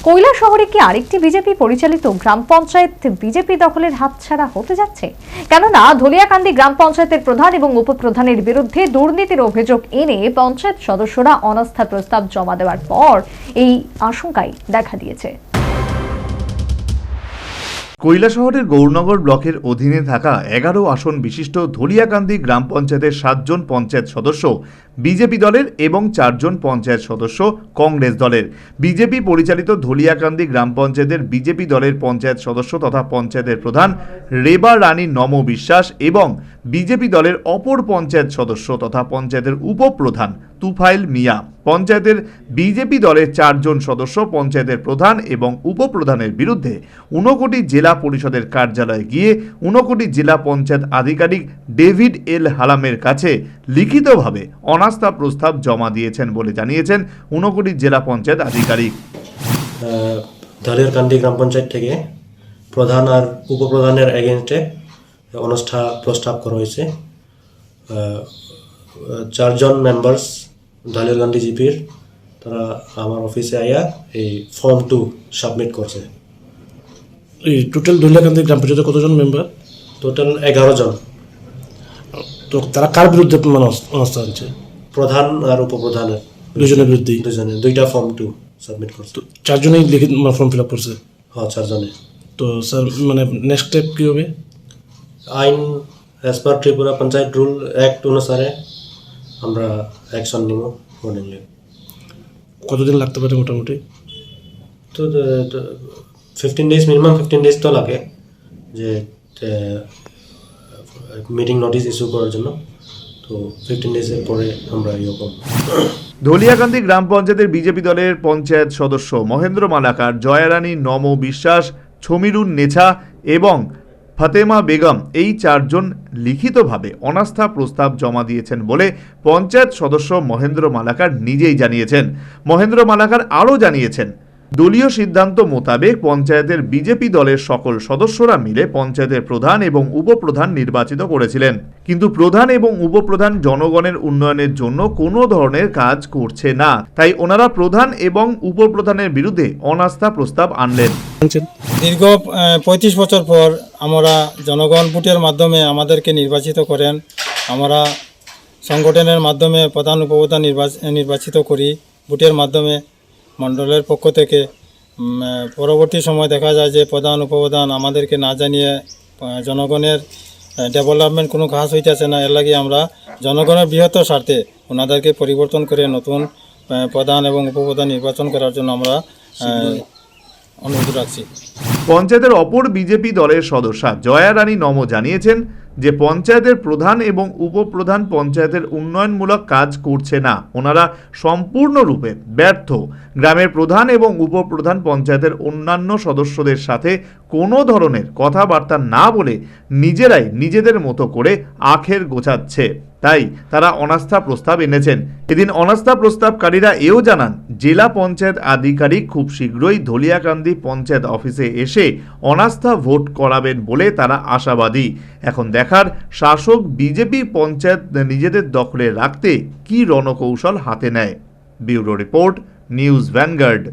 কৈলাসহরে কি আরেকটি বিজেপি পরিচালিত গ্রাম পঞ্চায়েত বিজেপি দখলের হাতছাড়া হতে যাচ্ছে? কেননা ধলিয়াকান্দি গ্রাম পঞ্চায়েতের প্রধান এবং উপপ্রধানের বিরুদ্ধে দুর্নীতির অভিযোগ এনে পঞ্চায়েত সদস্যরা অনাস্থা প্রস্তাব জমা দেওয়ার পর এই আশঙ্কাই দেখা দিয়েছে। কৈলাসহরের গৌরনগর ব্লকের অধীনে থাকা 11 আসন বিশিষ্ট ধলিয়াকান্দি গ্রাম পঞ্চায়েতের 7 জন পঞ্চায়েত সদস্য বিজেপি দলের এবং 4 জন পঞ্চায়েত সদস্য কংগ্রেস দলের। বিজেপি পরিচালিত ধলিয়াকান্দি গ্রাম পঞ্চায়েতের বিজেপি দলের পঞ্চায়েত সদস্য তথা পঞ্চায়েতের প্রধান রেবা রানী নম বিশ্বাস এবং বিজেপি দলের অপর পঞ্চায়েত সদস্য তথা পঞ্চায়েতের উপপ্রধান তুফাইল মিয়া পঞ্চায়েতের বিজেপি দলের 4 জন সদস্য পঞ্চায়েতের প্রধান এবং উপপ্রধানের বিরুদ্ধে ঊনকোটি জেলা পরিষদের কার্যালয়ে গিয়ে ঊনকোটি জেলা পঞ্চায়েত আধিকারিক ডেভিড এল হালামের কাছে লিখিতভাবে অনাস্থা প্রস্তাব জমা দিয়েছেন বলে জানিয়েছেন ঊনকোটি জেলা পঞ্চায়েত আধিকারিক। ধলিয়াকান্দি গ্রাম পঞ্চায়েত থেকে প্রধান আর উপপ্রধানের এগেনস্টে অনাস্থা প্রস্তাব করা হয়েছে। 4 জন মেম্বার্স ধলিয়াকান্দি জিপির তারা আমার অফিসে আইয়া এই ফর্ম 2 সাবমিট করছে। এই টোটাল ধলিয়াকান্দি গ্রাম পঞ্চায়েতে কতজন মেম্বার? টোটাল 11 জন। তো তারা কার বিরুদ্ধে অনাস্থা আনছে? প্রধান আর উপপ্রধানের দুজনের বিরুদ্ধেই। দুইটা ফর্ম 2 সাবমিট করছে। 4 জনেই লিখিত ফর্ম ফিল আপ করছে? হ্যাঁ, 4 জনে। তো স্যার মানে নেক্সট স্টেপ কী হবে? আইন as per Tripura panchayat rule act অনুসারে আমরা অ্যাকশন নিব অর্ডিনালি। কতদিন লাগতে পারে মোটামুটি? তো 15 ডেজ, মিনিমাম 15 ডেজ তো লাগে যে মিটিং নোটিশ ইস্যু করার জন্য। তো 15 ডেজের পরে আমরা ইয়ে করব। ধলিয়াকান্দি গ্রাম পঞ্চায়েতের বিজেপি দলের পঞ্চায়েত সদস্য মহেন্দ্র মালাকার, জয়ারানী নম বিশ্বাস, ছমিরুন নেছা এবং ফাতেমা বেগম এই 4 জন লিখিতভাবে অনাস্থা প্রস্তাব জমা দিয়েছেন বলে পঞ্চায়েত সদস্য মহেন্দ্র মালাকার নিজেই জানিয়েছেন। মহেন্দ্র মালাকার আরও জানিয়েছেন, দলীয় সিদ্ধান্ত মোতাবেক পঞ্চায়েতের বিজেপি দলের সকল সদস্যরা মিলে পঞ্চায়েতের প্রধান এবং উপপ্রধান নির্বাচিত করেছিলেন, কিন্তু প্রধান এবং উপপ্রধান জনগণের উন্নয়নের জন্য কোনো ধরনের কাজ করছে না, তাই ওনারা প্রধান এবং উপপ্রধানের বিরুদ্ধে অনাস্থা প্রস্তাব আনলেন। দীর্ঘ 35 বছর পর আমরা জনগণ ভোটের মাধ্যমে আমাদেরকে নির্বাচিত করেন। আমরা সংগঠনের মাধ্যমে প্রধান উপপ্রধান নির্বাচিত করি ভোটের মাধ্যমে মণ্ডলের পক্ষ থেকে। পরবর্তী সময় দেখা যায় যে প্রধান উপপ্রধান আমাদেরকে না জানিয়ে জনগণের ডেভেলপমেন্ট কোনো কাজ হইতেছে না। এর লাগে আমরা জনগণের বৃহত্তর স্বার্থে ওনাদেরকে পরিবর্তন করে নতুন প্রধান এবং উপপ্রধান নির্বাচন করার জন্য আমরা অনুরোধ রাখছি। পঞ্চায়েতের অপর বিজেপি দলের সদস্যা জয়ারানী নম জানিয়েছেন যে পঞ্চায়েতের প্রধান এবং উপপ্রধান পঞ্চায়েতের উন্নয়নমূলক কাজ করছে না, ওনারা সম্পূর্ণরূপে ব্যর্থ। গ্রামের প্রধান এবং উপপ্রধান পঞ্চায়েতের অন্যান্য সদস্যদের সাথে কোনো ধরনের কথাবার্তা না বলে নিজেরাই নিজেদের মতো করে আখের গোছাচ্ছে, তাই তারা অনাস্থা প্রস্তাব এনেছেন। এদিন অনাস্থা প্রস্তাবকারীরা এও জানান জেলা পঞ্চায়েত আধিকারিক খুব শীঘ্রই ধলিয়াকান্দি পঞ্চায়েত অফিসে এসে অনাস্থা ভোট করাবেন বলে তারা আশাবাদী। এখন দেখার শাসক বিজেপি পঞ্চায়েত নিজেদের দখলে রাখতে কি রণকৌশল হাতে নেয়। Bureau report, news vanguard.